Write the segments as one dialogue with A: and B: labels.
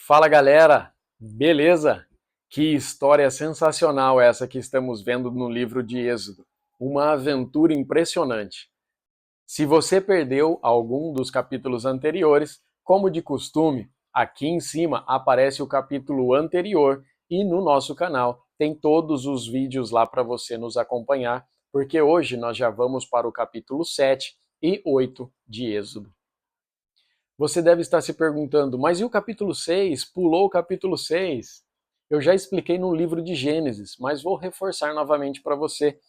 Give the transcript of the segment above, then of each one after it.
A: Fala galera, beleza? Que história sensacional essa que estamos vendo no livro de Êxodo. Uma aventura impressionante. Se você perdeu algum dos capítulos anteriores, como de costume, aqui em cima aparece o capítulo anterior e no nosso canal tem todos os vídeos lá para você nos acompanhar, porque hoje nós já vamos para o capítulo 7 e 8 de Êxodo. Você deve estar se perguntando, mas e o capítulo 6? Pulou o capítulo 6? Eu já expliquei no livro de Gênesis, mas vou reforçar novamente para você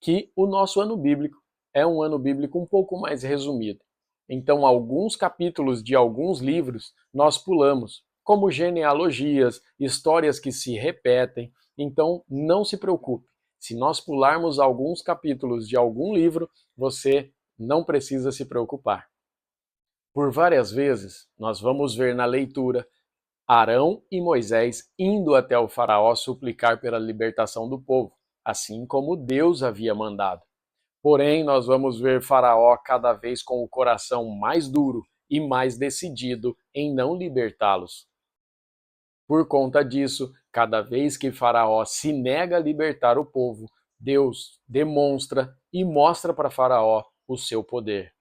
A: que o nosso ano bíblico é um ano bíblico um pouco mais resumido. Então, alguns capítulos de alguns livros nós pulamos, como genealogias, histórias que se repetem. Então, não se preocupe. Se nós pularmos alguns capítulos de algum livro, você não precisa se preocupar. Por várias vezes, nós vamos ver na leitura Arão e Moisés indo até o faraó suplicar pela libertação do povo, assim como Deus havia mandado. Porém, nós vamos ver Faraó cada vez com o coração mais duro e mais decidido em não libertá-los. Por conta disso, cada vez que Faraó se nega a libertar o povo, Deus demonstra e mostra para Faraó o seu poder.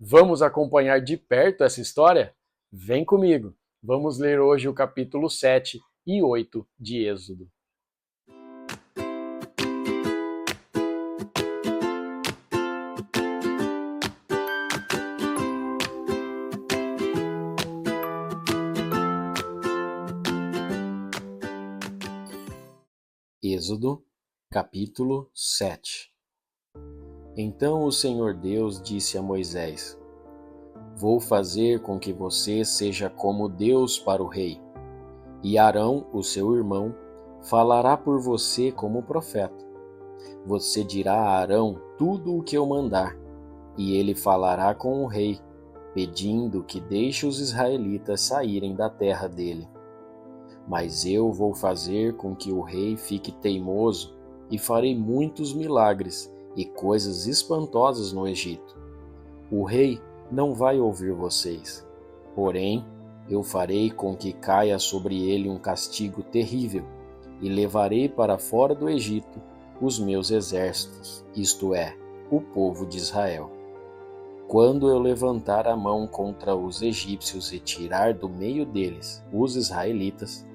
A: Vamos acompanhar de perto essa história? Vem comigo! Vamos ler hoje o capítulo 7 e 8 de Êxodo. Êxodo, capítulo 7. Então o Senhor Deus disse a Moisés: Vou fazer com que você seja como Deus para o rei, e Arão, o seu irmão, falará por você como profeta. Você dirá a Arão tudo o que eu mandar, e ele falará com o rei, pedindo que deixe os israelitas saírem da terra dele. Mas eu vou fazer com que o rei fique teimoso e farei muitos milagres e coisas espantosas no Egito. O rei não vai ouvir vocês. Porém, eu farei com que caia sobre ele um castigo terrível e levarei para fora do Egito os meus exércitos, isto é, o povo de Israel. Quando eu levantar a mão contra os egípcios e tirar do meio deles os israelitas,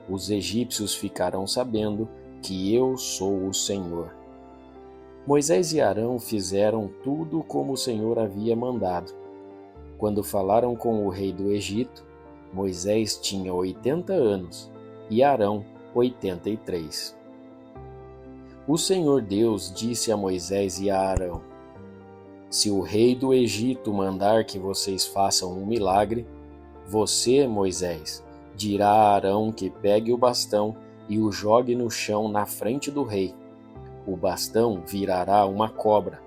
A: os egípcios ficarão sabendo que eu sou o Senhor. Moisés e Arão fizeram tudo como o Senhor havia mandado. Quando falaram com o rei do Egito, Moisés tinha 80 anos e Arão 83. O Senhor Deus disse a Moisés e a Arão: Se o rei do Egito mandar que vocês façam um milagre, você, Moisés, dirá a Arão que pegue o bastão e o jogue no chão na frente do rei. O bastão virará uma cobra.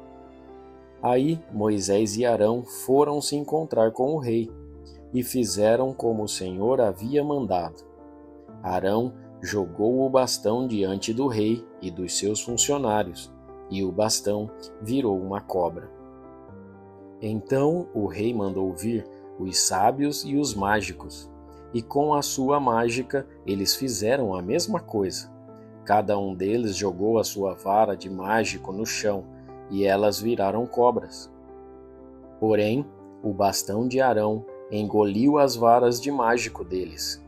A: Aí Moisés e Arão foram se encontrar com o rei e fizeram como o Senhor havia mandado. Arão jogou o bastão diante do rei e dos seus funcionários, e o bastão virou uma cobra. Então o rei mandou vir os sábios e os mágicos, e com a sua mágica eles fizeram a mesma coisa. Cada um deles jogou a sua vara de mágico no chão, e elas viraram cobras. Porém, o bastão de Arão engoliu as varas de mágico deles.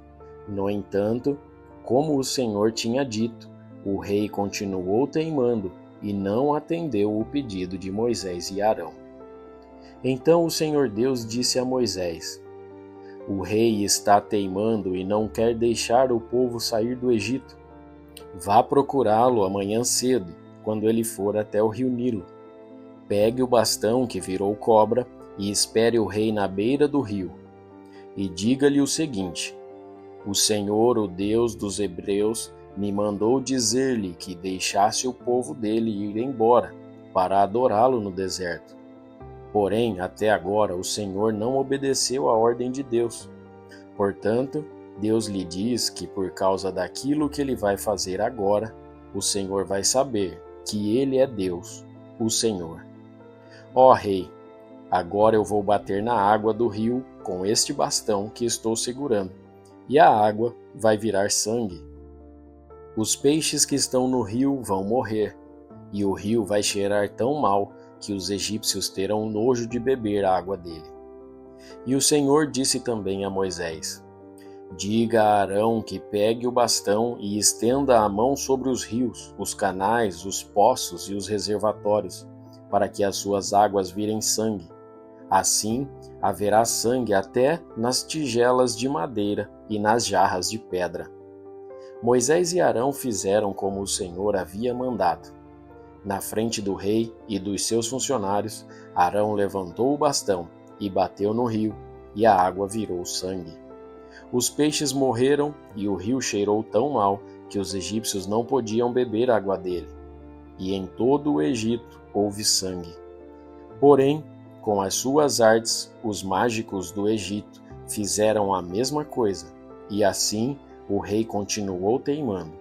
A: No entanto, como o Senhor tinha dito, o rei continuou teimando e não atendeu o pedido de Moisés e Arão. Então o Senhor Deus disse a Moisés: O rei está teimando e não quer deixar o povo sair do Egito. Vá procurá-lo amanhã cedo, quando ele for até o rio Nilo. Pegue o bastão que virou cobra e espere o rei na beira do rio. E diga-lhe o seguinte: O Senhor, o Deus dos Hebreus, me mandou dizer-lhe que deixasse o povo dele ir embora, para adorá-lo no deserto. Porém, até agora o Senhor não obedeceu à ordem de Deus. Portanto, Deus lhe diz que por causa daquilo que ele vai fazer agora, o Senhor vai saber que ele é Deus, o Senhor. Ó rei, agora eu vou bater na água do rio com este bastão que estou segurando, e a água vai virar sangue. Os peixes que estão no rio vão morrer, e o rio vai cheirar tão mal que os egípcios terão nojo de beber a água dele. E o Senhor disse também a Moisés: Diga a Arão que pegue o bastão e estenda a mão sobre os rios, os canais, os poços e os reservatórios, para que as suas águas virem sangue. Assim haverá sangue até nas tigelas de madeira e nas jarras de pedra. Moisés e Arão fizeram como o Senhor havia mandado. Na frente do rei e dos seus funcionários, Arão levantou o bastão e bateu no rio, e a água virou sangue. Os peixes morreram e o rio cheirou tão mal que os egípcios não podiam beber água dele. E em todo o Egito houve sangue. Porém, com as suas artes, os mágicos do Egito fizeram a mesma coisa, e assim o rei continuou teimando.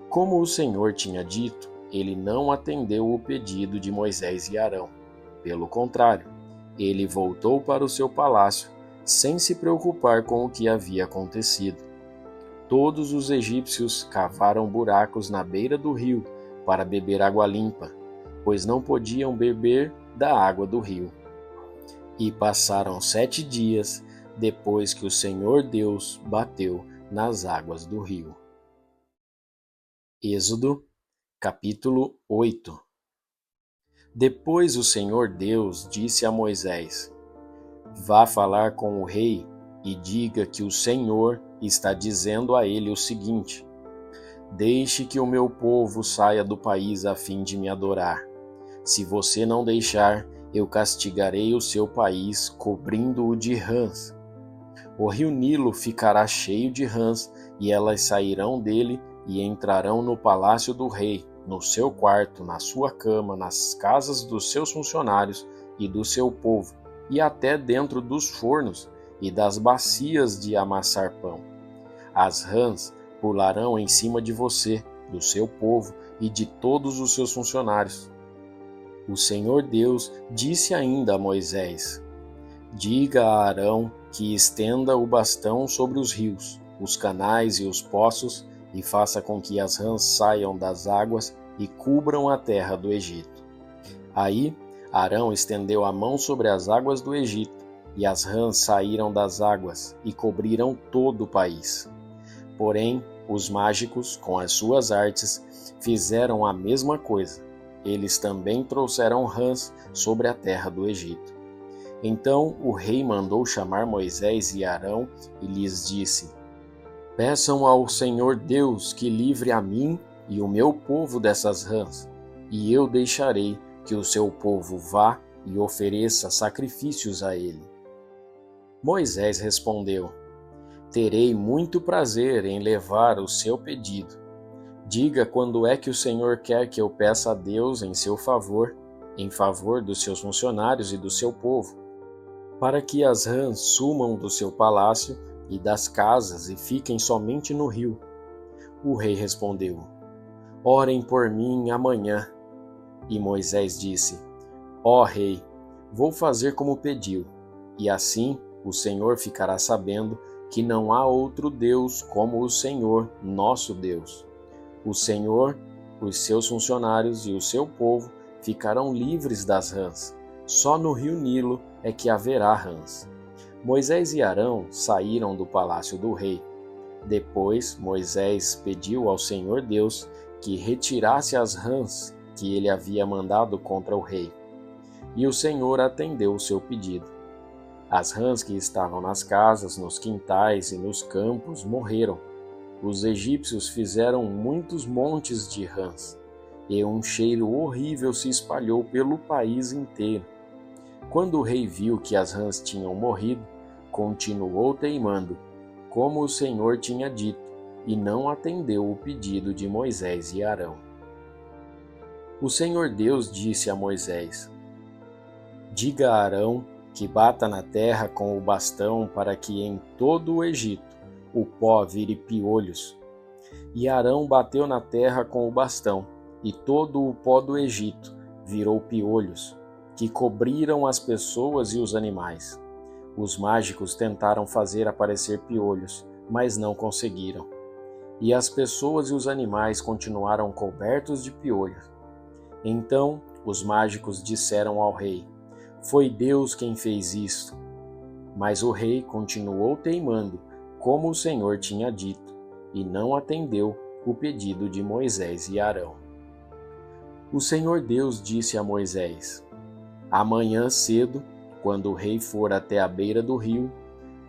A: Como o Senhor tinha dito, ele não atendeu o pedido de Moisés e Arão. Pelo contrário, ele voltou para o seu palácio, sem se preocupar com o que havia acontecido. Todos os egípcios cavaram buracos na beira do rio para beber água limpa, pois não podiam beber da água do rio. E passaram 7 dias depois que o Senhor Deus bateu nas águas do rio. Êxodo, capítulo 8. Depois o Senhor Deus disse a Moisés: Vá falar com o rei e diga que o Senhor está dizendo a ele o seguinte: Deixe que o meu povo saia do país a fim de me adorar. Se você não deixar, eu castigarei o seu país, cobrindo-o de rãs. O rio Nilo ficará cheio de rãs, e elas sairão dele e entrarão no palácio do rei, no seu quarto, na sua cama, nas casas dos seus funcionários e do seu povo, e até dentro dos fornos e das bacias de amassar pão. As rãs pularão em cima de você, do seu povo e de todos os seus funcionários. O Senhor Deus disse ainda a Moisés: Diga a Arão que estenda o bastão sobre os rios, os canais e os poços, e faça com que as rãs saiam das águas e cubram a terra do Egito. Aí Arão estendeu a mão sobre as águas do Egito, e as rãs saíram das águas e cobriram todo o país. Porém, os mágicos, com as suas artes, fizeram a mesma coisa. Eles também trouxeram rãs sobre a terra do Egito. Então o rei mandou chamar Moisés e Arão e lhes disse: Peçam ao Senhor Deus que livre a mim e o meu povo dessas rãs, e eu deixarei que o seu povo vá e ofereça sacrifícios a ele. Moisés respondeu: Terei muito prazer em levar o seu pedido. Diga quando é que o Senhor quer que eu peça a Deus em seu favor, em favor dos seus funcionários e do seu povo, para que as rãs sumam do seu palácio e das casas e fiquem somente no rio. O rei respondeu: Orem por mim amanhã. E Moisés disse: Ó rei, vou fazer como pediu, e assim o Senhor ficará sabendo que não há outro Deus como o Senhor, nosso Deus. O Senhor, os seus funcionários e o seu povo ficarão livres das rãs. Só no rio Nilo é que haverá rãs. Moisés e Arão saíram do palácio do rei. Depois Moisés pediu ao Senhor Deus que retirasse as rãs que ele havia mandado contra o rei. E o Senhor atendeu o seu pedido. As rãs que estavam nas casas, nos quintais e nos campos morreram. Os egípcios fizeram muitos montes de rãs, e um cheiro horrível se espalhou pelo país inteiro. Quando o rei viu que as rãs tinham morrido, continuou teimando, como o Senhor tinha dito, e não atendeu o pedido de Moisés e Arão. O Senhor Deus disse a Moisés: Diga a Arão que bata na terra com o bastão para que em todo o Egito o pó vire piolhos. E Arão bateu na terra com o bastão, e todo o pó do Egito virou piolhos, que cobriram as pessoas e os animais. Os mágicos tentaram fazer aparecer piolhos, mas não conseguiram. E as pessoas e os animais continuaram cobertos de piolhos. Então os mágicos disseram ao rei: "Foi Deus quem fez isto." Mas o rei continuou teimando, como o Senhor tinha dito, e não atendeu o pedido de Moisés e Arão. O Senhor Deus disse a Moisés: "Amanhã cedo, quando o rei for até a beira do rio,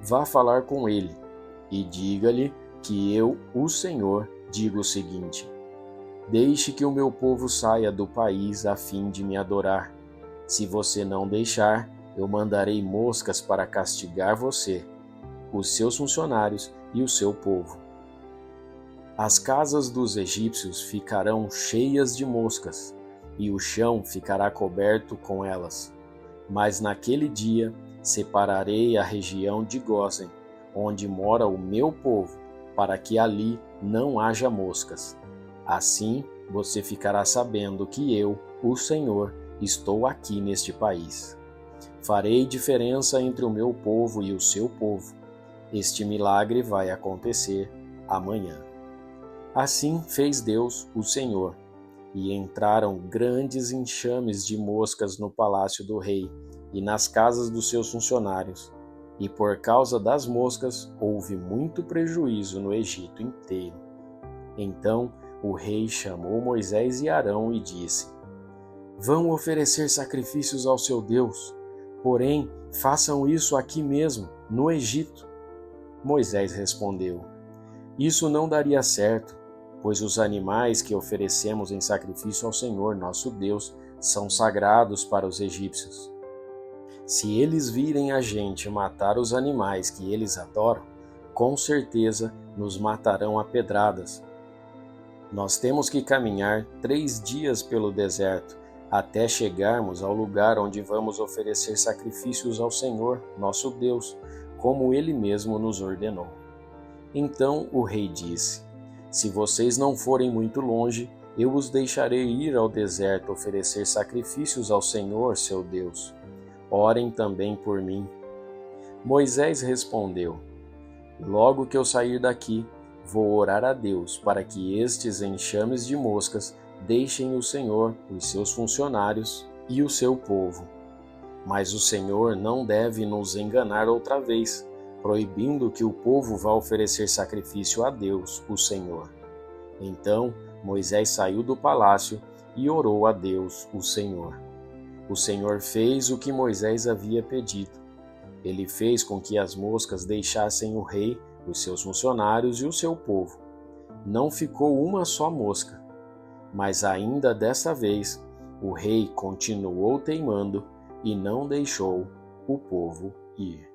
A: vá falar com ele e diga-lhe que eu, o Senhor, digo o seguinte: deixe que o meu povo saia do país a fim de me adorar. Se você não deixar, eu mandarei moscas para castigar você, os seus funcionários e o seu povo. As casas dos egípcios ficarão cheias de moscas, e o chão ficará coberto com elas. Mas naquele dia separarei a região de Gósen, onde mora o meu povo, para que ali não haja moscas. Assim você ficará sabendo que eu, o Senhor, estou aqui neste país. Farei diferença entre o meu povo e o seu povo. Este milagre vai acontecer amanhã." Assim fez Deus, o Senhor, e entraram grandes enxames de moscas no palácio do rei e nas casas dos seus funcionários. E por causa das moscas houve muito prejuízo no Egito inteiro. Então o rei chamou Moisés e Arão e disse: "Vão oferecer sacrifícios ao seu Deus, porém façam isso aqui mesmo, no Egito." Moisés respondeu: "Isso não daria certo, pois os animais que oferecemos em sacrifício ao Senhor nosso Deus são sagrados para os egípcios. Se eles virem a gente matar os animais que eles adoram, com certeza nos matarão a pedradas. Nós temos que caminhar 3 dias pelo deserto, até chegarmos ao lugar onde vamos oferecer sacrifícios ao Senhor, nosso Deus, como Ele mesmo nos ordenou." Então o rei disse: "Se vocês não forem muito longe, eu os deixarei ir ao deserto oferecer sacrifícios ao Senhor, seu Deus. Orem também por mim." Moisés respondeu: "Logo que eu sair daqui, vou orar a Deus para que estes enxames de moscas deixem o Senhor, os seus funcionários e o seu povo. Mas o Senhor não deve nos enganar outra vez, proibindo que o povo vá oferecer sacrifício a Deus, o Senhor." Então Moisés saiu do palácio e orou a Deus, o Senhor. O Senhor fez o que Moisés havia pedido. Ele fez com que as moscas deixassem o rei, os seus funcionários e o seu povo. Não ficou uma só mosca. Mas ainda dessa vez, o rei continuou teimando e não deixou o povo ir.